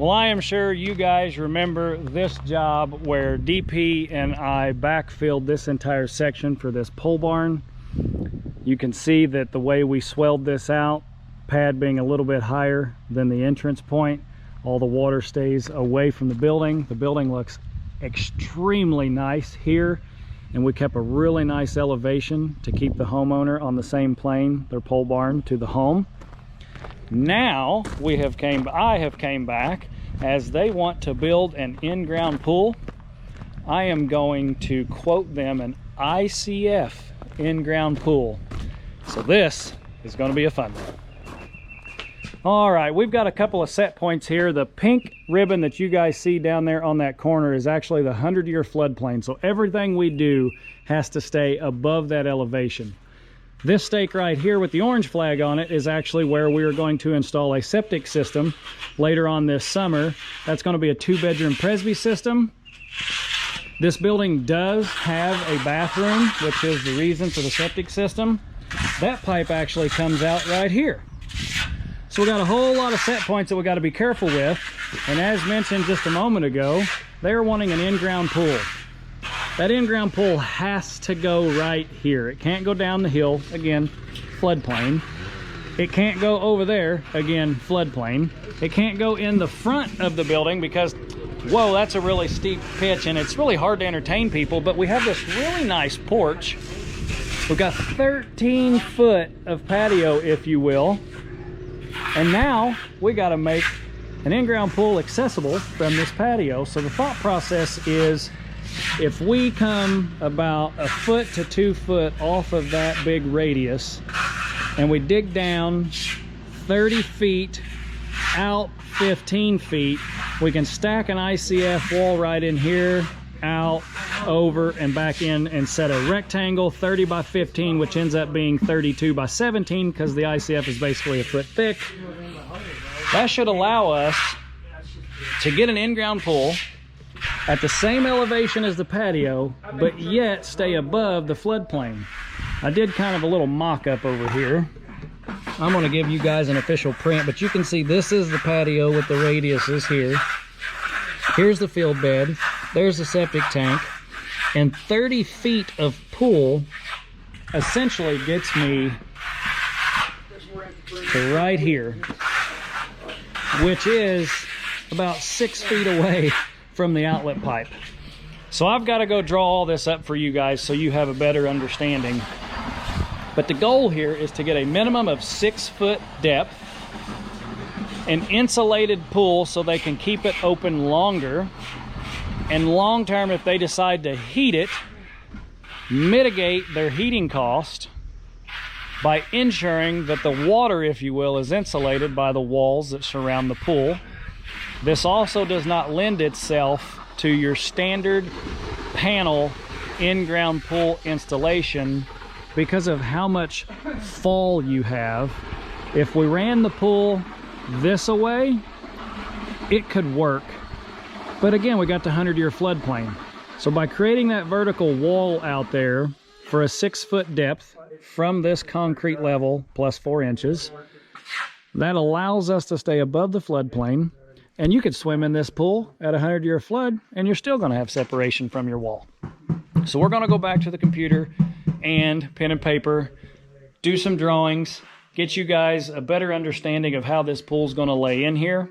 Well, I am sure you guys remember this job where DP and I backfilled this entire section for this pole barn. You can see that the way we swelled this out, pad being a little bit higher than the entrance point, all the water stays away from the building. The building looks extremely nice here, and we kept a really nice elevation to keep the homeowner on the same plane, their pole barn, to the home. Now I have came back as they want to build an in-ground pool. I am going to quote them an ICF in-ground pool. So this is going to be a fun one. All right, we've got a couple of set points here. The pink ribbon that you guys see down there on that corner is actually the 100-year floodplain. So everything we do has to stay above that elevation. This stake right here with the orange flag on it is actually where we are going to install a septic system later on this summer. That's going to be a 2-bedroom Presby system. This building does have a bathroom, which is the reason for the septic system. That pipe actually comes out right here. So we got a whole lot of set points that we got to be careful with. And as mentioned just a moment ago, they're wanting an in-ground pool. That in-ground pool has to go right here. It can't go down the hill, again, floodplain. It can't go over there, again, floodplain. It can't go in the front of the building because, whoa, that's a really steep pitch and it's really hard to entertain people. But we have this really nice porch. We've got 13 foot of patio, if you will. And now we got to make an in-ground pool accessible from this patio. So the thought process is, if we come about 1 foot to 2 foot off of that big radius and we dig down 30 feet out 15 feet, we can stack an ICF wall right in here, out, over, and back in, and set a rectangle 30 by 15, which ends up being 32 by 17 because the ICF is basically 1 foot thick. That should allow us to get an in-ground pool at the same elevation as the patio, but yet stay above the floodplain. I did kind of a little mock-up over here. I'm going to give you guys an official print, but you can see this is the patio with the radiuses here. Here's the field bed. There's the septic tank. And 30 feet of pool essentially gets me to right here, which is about 6 feet away from the outlet pipe. So I've got to go draw all this up for you guys so you have a better understanding. But the goal here is to get a minimum of 6 foot depth, an insulated pool so they can keep it open longer, and long term, if they decide to heat it, mitigate their heating cost by ensuring that the water, if you will, is insulated by the walls that surround the pool. This also does not lend itself to your standard panel in-ground pool installation because of how much fall you have. If we ran the pool this away, it could work. But again, we got the 100-year floodplain. So by creating that vertical wall out there for a 6 foot depth from this concrete level plus 4 inches, that allows us to stay above the floodplain. And you could swim in this pool at a 100-year flood and you're still going to have separation from your wall. So we're going to go back to the computer and pen and paper, do some drawings, get you guys a better understanding of how this pool's going to lay in here.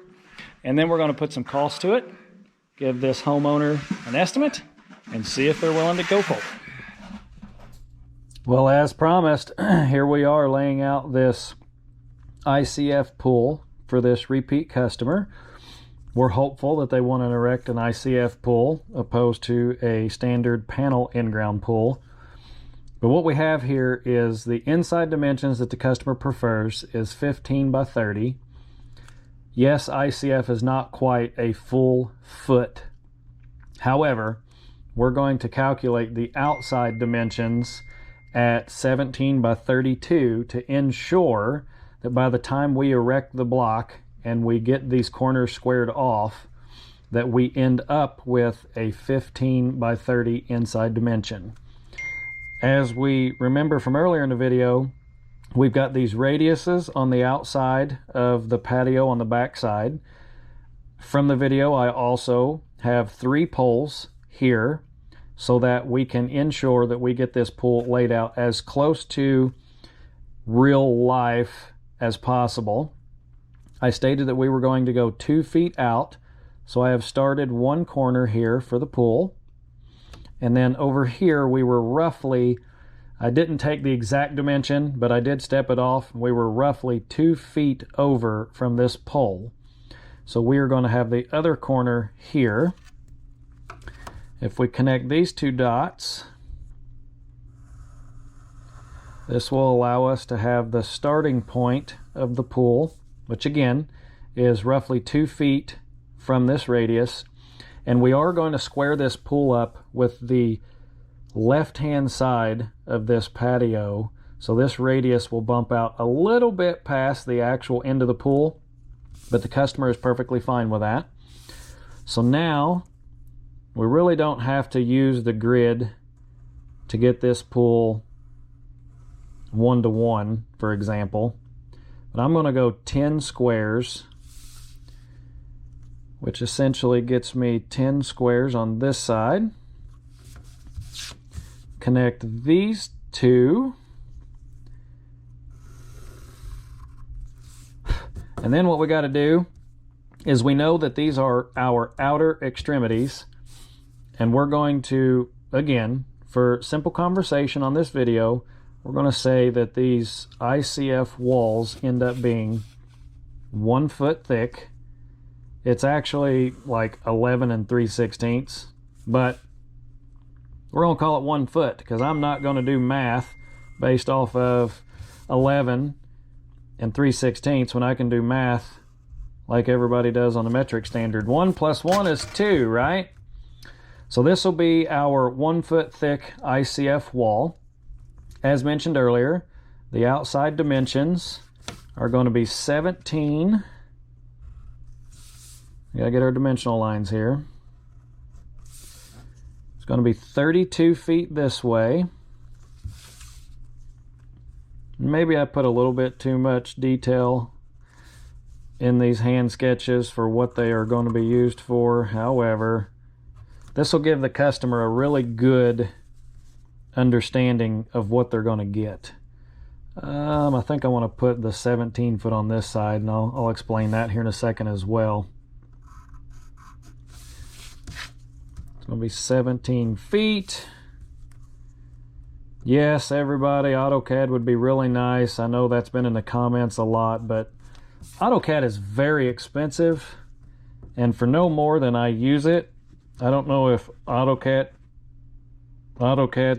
And then we're going to put some cost to it, give this homeowner an estimate, and see if they're willing to go forward. Well, as promised, here we are laying out this ICF pool for this repeat customer. We're hopeful that they want to erect an ICF pool opposed to a standard panel in-ground pool. But what we have here is the inside dimensions that the customer prefers is 15 by 30. Yes, ICF is not quite a full foot. However, we're going to calculate the outside dimensions at 17 by 32 to ensure that by the time we erect the block and we get these corners squared off, that we end up with a 15 by 30 inside dimension. As we remember from earlier in the video, we've got these radiuses on the outside of the patio on the back side. from the video, I also have 3 poles here so that we can ensure that we get this pool laid out as close to real life as possible. I stated that we were going to go 2 feet out, so I have started one corner here for the pool, and then over here we were roughly, I didn't take the exact dimension, but I did step it off. We were roughly 2 feet over from this pole. So we are going to have the other corner here. If we connect these 2 dots, this will allow us to have the starting point of the pool, which again is roughly 2 feet from this radius. And we are going to square this pool up with the left-hand side of this patio. So this radius will bump out a little bit past the actual end of the pool, but the customer is perfectly fine with that. So now we really don't have to use the grid to get this pool 1-to-1, for example. But I'm going to go 10 squares, which essentially gets me 10 squares on this side. Connect these 2. And then what we got to do is, we know that these are our outer extremities, and we're going to, again, for simple conversation on this video, we're going to say that these ICF walls end up being 1 foot thick. It's actually like 11 3/16, but we're going to call it 1 foot because I'm not going to do math based off of 11 3/16 when I can do math like everybody does on the metric standard. 1 + 1 is 2, right? So this will be our 1 foot thick ICF wall. As mentioned earlier, the outside dimensions are going to be 17. We gotta get our dimensional lines here. It's going to be 32 feet this way. Maybe I put a little bit too much detail in these hand sketches for what they are going to be used for. However, this will give the customer a really good understanding of what they're going to get. I think I want to put the 17 foot on this side, and I'll explain that here in a second as well. It's going to be 17 feet. Yes, everybody, AutoCAD would be really nice. I know that's been in the comments a lot, but AutoCAD is very expensive, and for no more than I use it, I don't know if AutoCAD,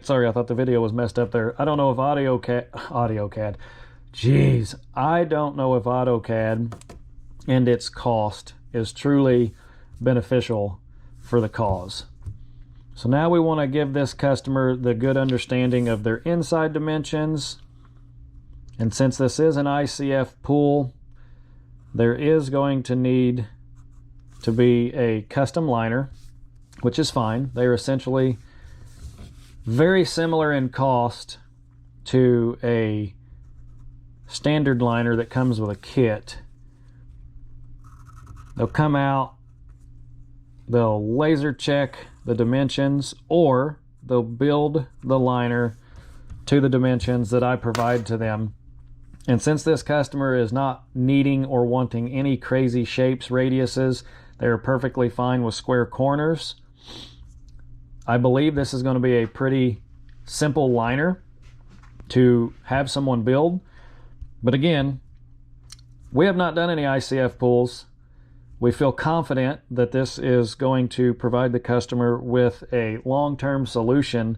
sorry, I thought the video was messed up there. I don't know if AutoCAD, jeez, I don't know if AutoCAD and its cost is truly beneficial for the cause. So now we want to give this customer the good understanding of their inside dimensions. And since this is an ICF pool, there is going to need to be a custom liner, which is fine. They are essentially very similar in cost to a standard liner that comes with a kit. They'll come out, they'll laser check the dimensions, or they'll build the liner to the dimensions that I provide to them. And since this customer is not needing or wanting any crazy shapes, radiuses, they're perfectly fine with square corners. I believe this is going to be a pretty simple liner to have someone build. But again, we have not done any ICF pools. We feel confident that this is going to provide the customer with a long-term solution.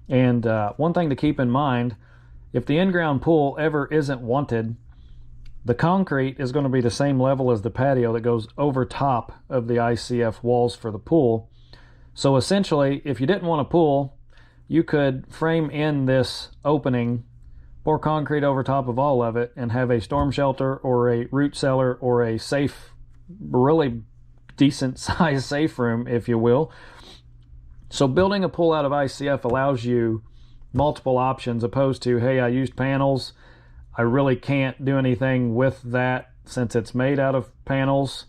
And one thing to keep in mind, if the in-ground pool ever isn't wanted, the concrete is going to be the same level as the patio that goes over top of the ICF walls for the pool. So essentially, if you didn't want a pool, you could frame in this opening, pour concrete over top of all of it, and have a storm shelter or a root cellar or a safe, really decent sized safe room, if you will. So building a pool out of ICF allows you multiple options, opposed to, hey, I used panels, I really can't do anything with that since it's made out of panels.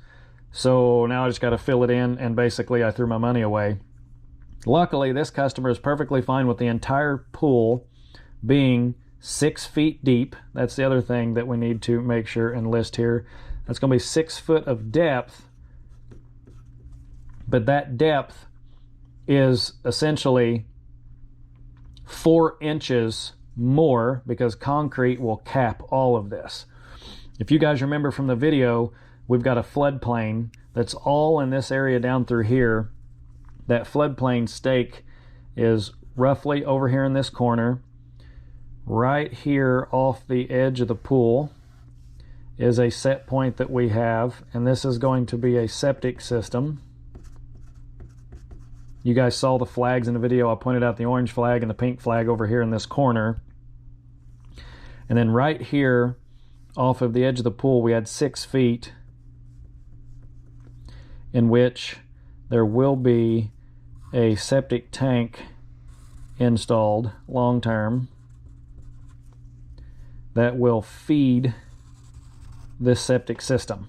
So now I just got to fill it in, and basically I threw my money away. Luckily, this customer is perfectly fine with the entire pool being 6 feet deep. That's the other thing that we need to make sure and list here. That's going to be 6 foot of depth, but that depth is essentially 4 inches more because concrete will cap all of this. If you guys remember from the video, we've got a floodplain that's all in this area down through here. That floodplain stake is roughly over here in this corner. Right here off the edge of the pool is a set point that we have, and this is going to be a septic system. You guys saw the flags in the video. I pointed out the orange flag and the pink flag over here in this corner. And then right here off of the edge of the pool, we had 6 feet in which there will be a septic tank installed long term that will feed this septic system.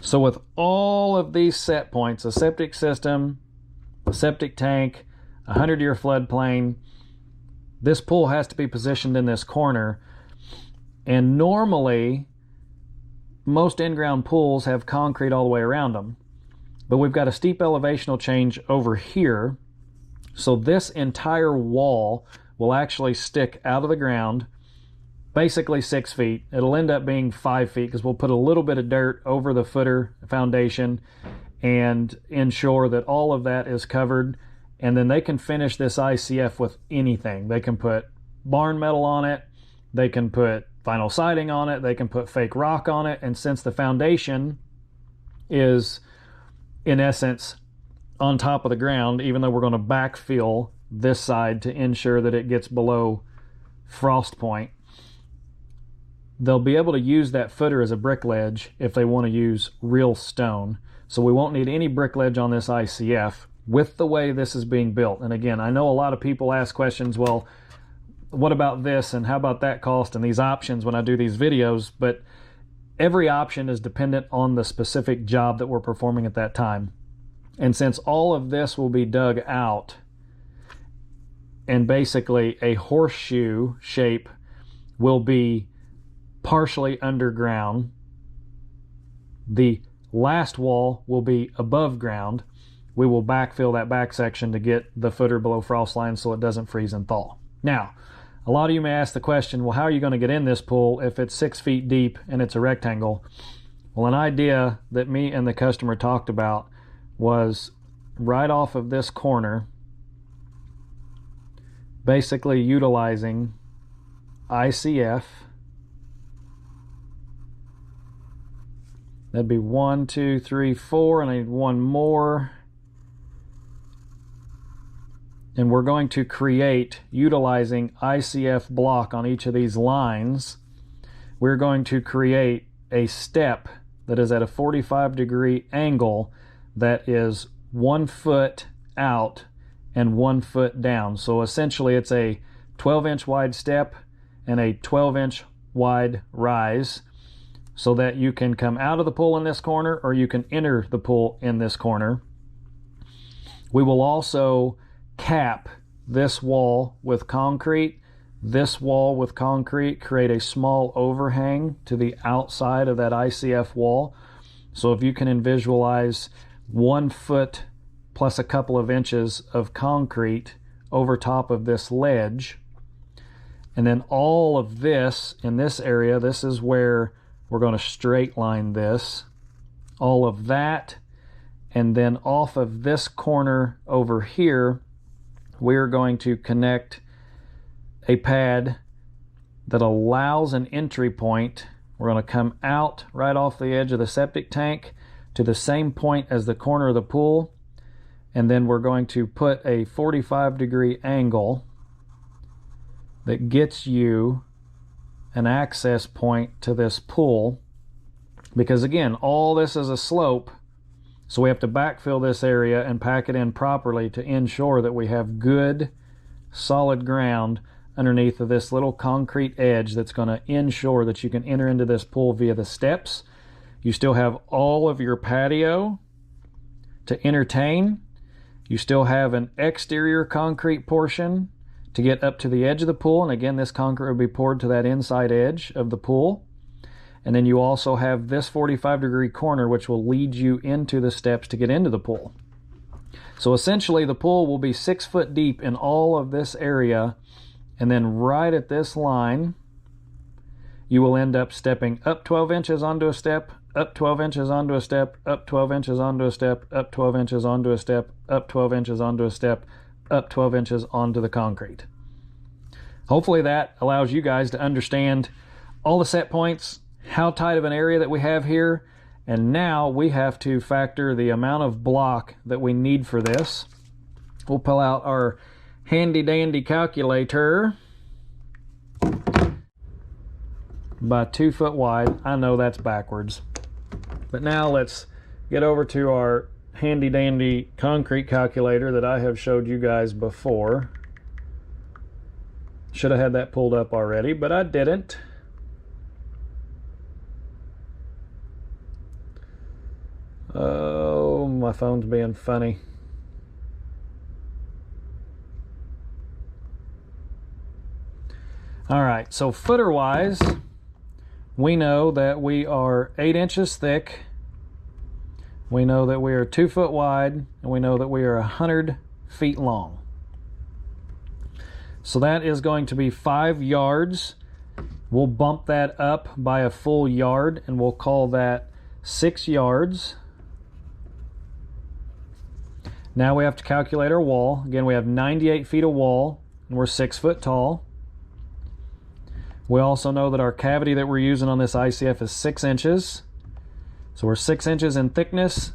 So with all of these set points, a septic system, a septic tank, a 100-year floodplain, this pool has to be positioned in this corner. And normally, most in-ground pools have concrete all the way around them. But we've got a steep elevational change over here. So this entire wall will actually stick out of the ground, basically 6 feet. It'll end up being 5 feet because we'll put a little bit of dirt over the footer foundation and ensure that all of that is covered. And then they can finish this ICF with anything. They can put barn metal on it. They can put vinyl siding on it. They can put fake rock on it. And since the foundation is, in essence, on top of the ground, even though we're going to backfill this side to ensure that it gets below frost point, they'll be able to use that footer as a brick ledge if they want to use real stone. So we won't need any brick ledge on this ICF with the way this is being built. And again, I know a lot of people ask questions, well, what about this and how about that cost and these options when I do these videos, but every option is dependent on the specific job that we're performing at that time. And since all of this will be dug out and basically a horseshoe shape will be partially underground, the last wall will be above ground. We will backfill that back section to get the footer below frost line so it doesn't freeze and thaw. Now, a lot of you may ask the question, well, how are you going to get in this pool if it's 6 feet deep and it's a rectangle? Well, an idea that me and the customer talked about was right off of this corner, basically utilizing ICF. That'd be 1, 2, 3, 4, and I need one more. And we're going to create, utilizing ICF block on each of these lines, we're going to create a step that is at a 45-degree angle that is 1 foot out and 1 foot down. So essentially it's a 12-inch wide step and a 12-inch wide rise so that you can come out of the pool in this corner or you can enter the pool in this corner. We will also cap this wall with concrete, this wall with concrete, create a small overhang to the outside of that ICF wall. So if you can visualize 1 foot plus a couple of inches of concrete over top of this ledge, and then all of this in this area, this is where we're going to straight line this, all of that, and then off of this corner over here, we're going to connect a pad that allows an entry point. We're going to come out right off the edge of the septic tank to the same point as the corner of the pool, and then we're going to put a 45-degree angle that gets you an access point to this pool, because again, all this is a slope. So we have to backfill this area and pack it in properly to ensure that we have good, solid ground underneath of this little concrete edge that's going to ensure that you can enter into this pool via the steps. You still have all of your patio to entertain. You still have an exterior concrete portion to get up to the edge of the pool. And again, this concrete will be poured to that inside edge of the pool. And then you also have this 45-degree corner, which will lead you into the steps to get into the pool. So essentially, the pool will be 6 foot deep in all of this area. And then right at this line, you will end up stepping up 12 inches onto a step, up 12 inches onto a step, up 12 inches onto a step, up 12 inches onto a step, up 12 inches onto a step, up 12 inches onto the concrete. Hopefully that allows you guys to understand all the set points, how tight of an area that we have here, and now we have to factor the amount of block that we need for this. We'll pull out our handy dandy calculator. By 2 foot wide. I know that's backwards. But now let's get over to our handy dandy concrete calculator that I have showed you guys before. Should have had that pulled up already, but I didn't. Oh, my phone's being funny. All right, so footer wise, we know that we are 8 inches thick. We know that we are 2 foot wide, and we know that we are 100 feet long. So that is going to be 5 yards. We'll bump that up by a full yard, and we'll call that 6 yards. Now we have to calculate our wall. Again, we have 98 feet of wall, and we're 6 foot tall. We also know that our cavity that we're using on this ICF is 6 inches. So we're 6 inches in thickness,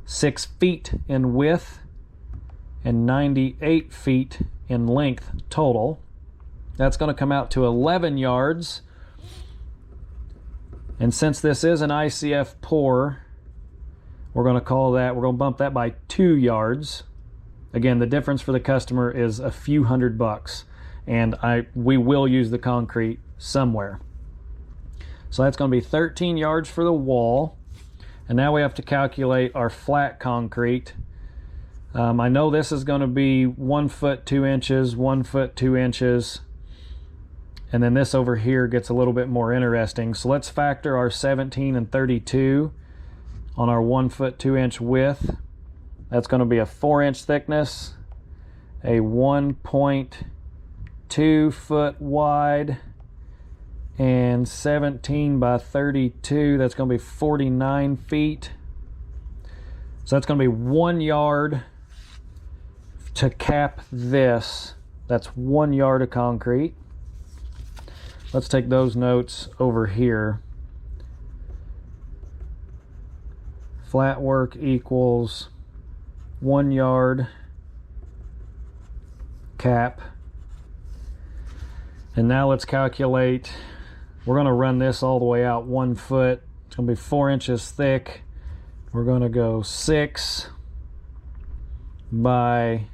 6 feet in width, and 98 feet in length total. That's going to come out to 11 yards. And since this is an ICF pour, we're going to bump that by 2 yards. Again, the difference for the customer is a few $100, and we will use the concrete somewhere. So that's going to be 13 yards for the wall. And now we have to calculate our flat concrete. I know this is going to be 1 foot 2 inches, 1 foot 2 inches. And then this over here gets a little bit more interesting. So let's factor our 17 and 32 on our 1 foot 2 inch width. That's going to be a 4-inch thickness, a 1.2 foot wide, and 17 by 32, that's going to be 49 feet. So that's going to be 1 yard to cap this. That's 1 yard of concrete. Let's take those notes over here. Flat work equals 1 yard cap. And now let's calculate. We're going to run this all the way out 1 foot. It's going to be 4 inches thick. We're going to go 6 by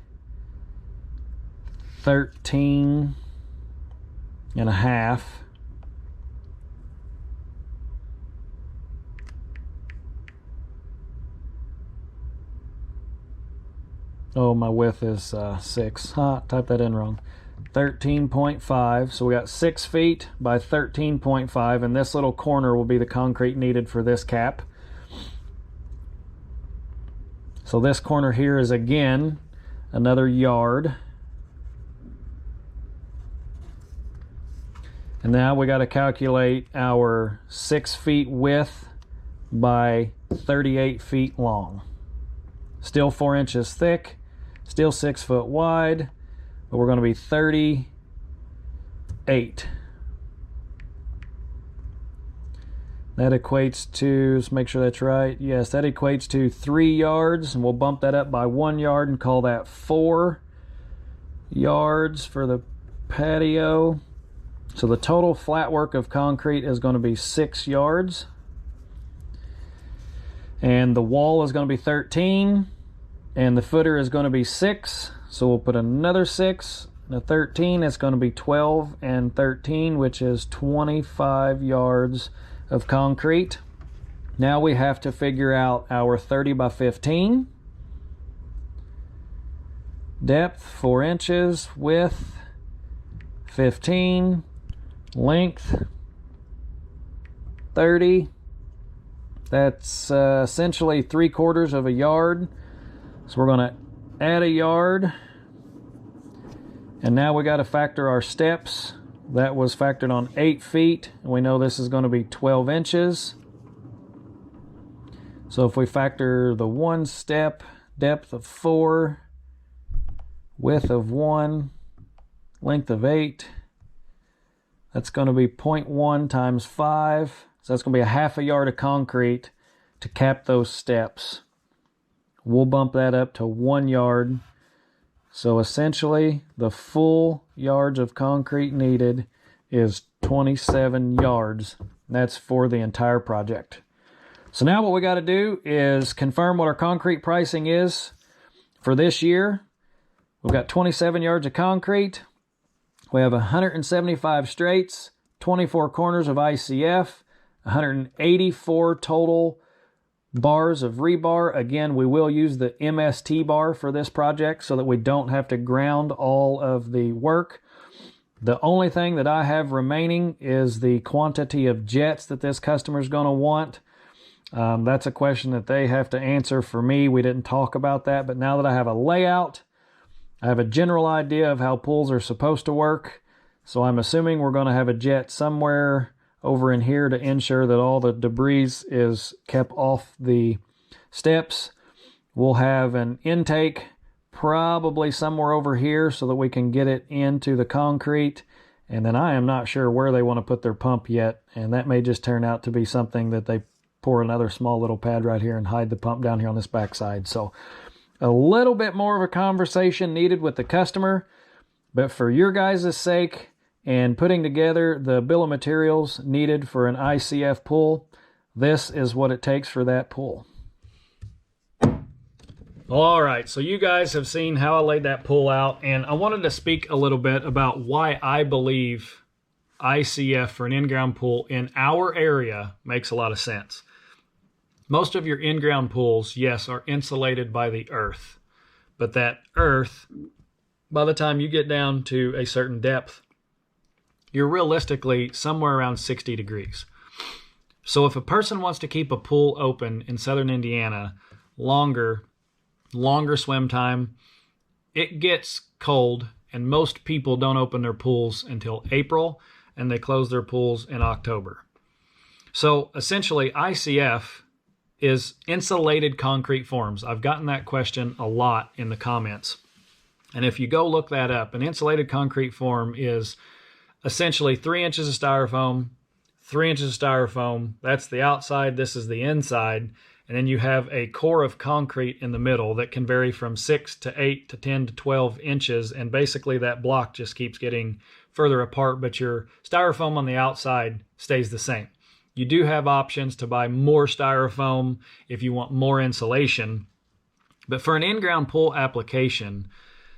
13 and a half. Oh, my width is 6. Type that in wrong. 13.5. So we got 6 feet by 13.5, and this little corner will be the concrete needed for this cap. So this corner here is again another yard. And now we got to calculate our 6 feet width by 38 feet long. Still 4 inches thick, still 6 foot wide, but we're going to be 38. That equates to, let's make sure that's right. Yes, that equates to 3 yards, and we'll bump that up by 1 yard and call that 4 yards for the patio. So the total flat work of concrete is going to be 6 yards. And the wall is going to be 13, and the footer is going to be 6. So we'll put another 6 and a 13. It's going to be 12 and 13, which is 25 yards of concrete. Now we have to figure out our 30 by 15. Depth 4 inches, width 15, length 30. That's essentially 3/4 of a yard. So we're going to add a yard. And now we got to factor our steps. That was factored on 8 feet. And we know this is going to be 12 inches. So if we factor the 1 step, depth of 4, width of 1, length of 8, that's going to be 0.1 times 5. So that's going to be a half a yard of concrete to cap those steps. We'll bump that up to 1 yard. So essentially, the full yards of concrete needed is 27 yards. That's for the entire project. So now what we got to do is confirm what our concrete pricing is for this year. We've got 27 yards of concrete. We have 175 straights, 24 corners of ICF, 184 total bars of rebar. Again, we will use the MST bar for this project so that we don't have to ground all of the work. The only thing that I have remaining is the quantity of jets that this customer is going to want. That's a question that they have to answer for me. We didn't talk about that, but now that I have a layout, I have a general idea of how pools are supposed to work. So I'm assuming we're going to have a jet somewhere over in here to ensure that all the debris is kept off the steps. We'll have an intake probably somewhere over here so that we can get it into the concrete. And then I am not sure where they want to put their pump yet. And that may just turn out to be something that they pour another small little pad right here and hide the pump down here on this backside. So a little bit more of a conversation needed with the customer, but for your guys' sake and putting together the bill of materials needed for an ICF pool, this is what it takes for that pool. All right, so you guys have seen how I laid that pool out, and I wanted to speak a little bit about why I believe ICF for an in-ground pool in our area makes a lot of sense. Most of your in-ground pools, yes, are insulated by the earth. But that earth, by the time you get down to a certain depth, you're realistically somewhere around 60 degrees. So if a person wants to keep a pool open in southern Indiana longer swim time, it gets cold, and most people don't open their pools until April, and they close their pools in October. So essentially, ICF is insulated concrete forms. I've gotten that question a lot in the comments. And if you go look that up, an insulated concrete form is essentially 3 inches of styrofoam, 3 inches of styrofoam. That's the outside, this is the inside. And then you have a core of concrete in the middle that can vary from 6 to 8 to 10 to 12 inches. And basically that block just keeps getting further apart, but your styrofoam on the outside stays the same. You do have options to buy more styrofoam if you want more insulation. But for an in-ground pool application,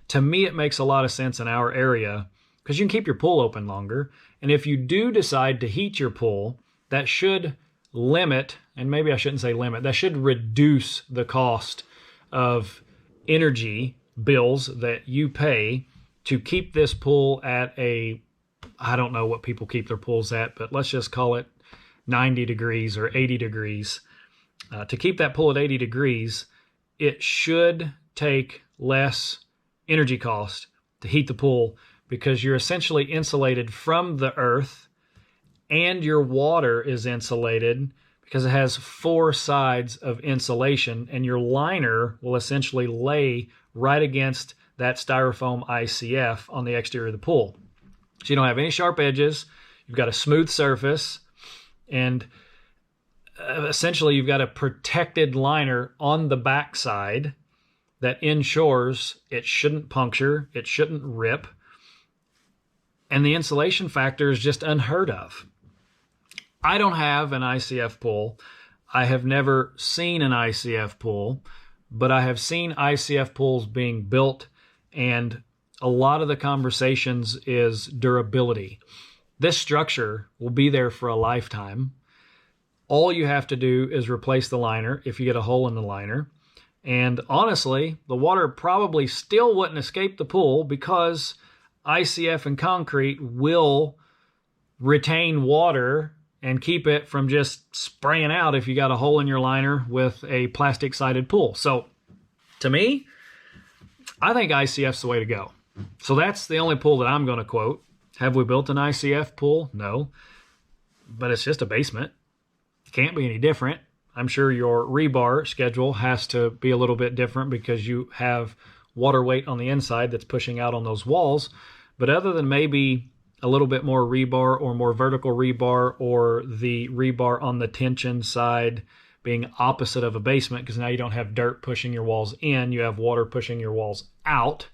to me it makes a lot of sense in our area because you can keep your pool open longer. And if you do decide to heat your pool, that should limit, and maybe I shouldn't say limit, that should reduce the cost of energy bills that you pay to keep this pool at a, I don't know what people keep their pools at, but let's just call it 90 degrees or 80 degrees. To keep that pool at 80 degrees, it should take less energy cost to heat the pool because you're essentially insulated from the earth and your water is insulated because it has 4 sides of insulation, and your liner will essentially lay right against that styrofoam ICF on the exterior of the pool. So you don't have any sharp edges. You've got a smooth surface. And essentially, you've got a protected liner on the backside that ensures it shouldn't puncture, it shouldn't rip, and the insulation factor is just unheard of. I don't have an ICF pool. I have never seen an ICF pool, but I have seen ICF pools being built, and a lot of the conversations is durability. This structure will be there for a lifetime. All you have to do is replace the liner if you get a hole in the liner. And honestly, the water probably still wouldn't escape the pool because ICF and concrete will retain water and keep it from just spraying out if you got a hole in your liner with a plastic sided pool. So to me, I think ICF's the way to go. So that's the only pool that I'm going to quote. Have we built an ICF pool? No. But it's just a basement. It can't be any different. I'm sure your rebar schedule has to be a little bit different because you have water weight on the inside that's pushing out on those walls. But other than maybe a little bit more rebar or more vertical rebar, or the rebar on the tension side being opposite of a basement, because now you don't have dirt pushing your walls in, you have water pushing your walls out.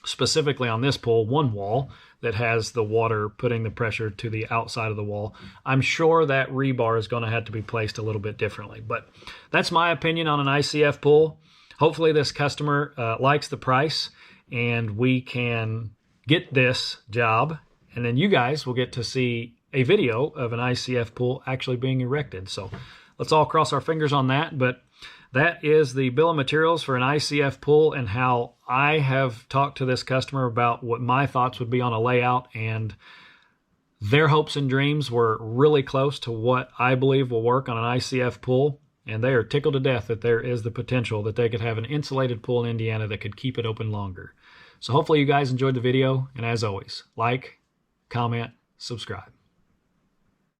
Specifically on this pool, one wall that has the water putting the pressure to the outside of the wall. I'm sure that rebar is going to have to be placed a little bit differently. But that's my opinion on an ICF pool. Hopefully this customer likes the price and we can get this job, and then you guys will get to see a video of an ICF pool actually being erected. So let's all cross our fingers on that. But that is the bill of materials for an ICF pool and how I have talked to this customer about what my thoughts would be on a layout, and their hopes and dreams were really close to what I believe will work on an ICF pool, and they are tickled to death that there is the potential that they could have an insulated pool in Indiana that could keep it open longer. So hopefully you guys enjoyed the video, and as always, like, comment, subscribe.